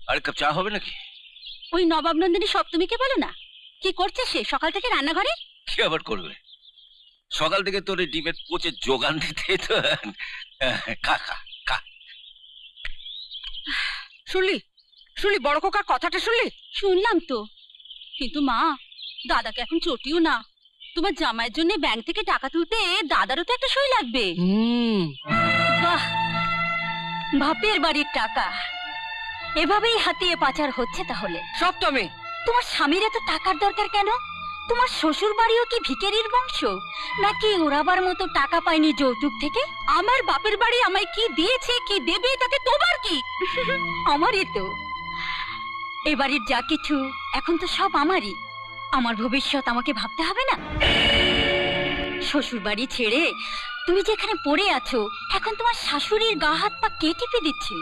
আর cup চা হবে নাকি? ওই নবাব নন্দিনী সপ্তমীকে বলো না, কি করছে সে সকাল থেকে রান্নাঘরে? কি আবার করবে? সকাল থেকে তোর এই ডিমের পচে যোগান দিতে তো। খা খা খা। শুনলি শুনলি বড় খোকার কথাটা শুনলি? শুনলাম তো, কিন্তু মা, দাদাকে এখন চটিও না। তোমার জামাইয়ের জন্য ব্যাংক থেকে টাকা তুলতে দাদারও তো একটা সই লাগবে। বাহ, বাপের বাড়ির টাকা এভাবেই হাতিয়ে পাচার হচ্ছে তাহলে? সপ্তমী, তোমার স্বামীর এত টাকার দরকার কেন? তোমার শ্বশুর বাড়িও কি ভিখারির বংশ, নাকি ওরাবার মতো টাকা পায়নি যৌতুক থেকে? আমার বাপের বাড়ি আমায় কি দিয়েছে কি দেবে তাতে তোমার কি? আমারই তো। এবারের যা কিছু এখন তো সব আমারই। আমার ভবিষ্যৎ আমাকে ভাবতে হবে না? শ্বশুর বাড়ি ছেড়ে তুমি যেখানে পড়ে আছো, এখন তোমার শাশুড়ির গা হাত পা কে টিপে দিচ্ছে?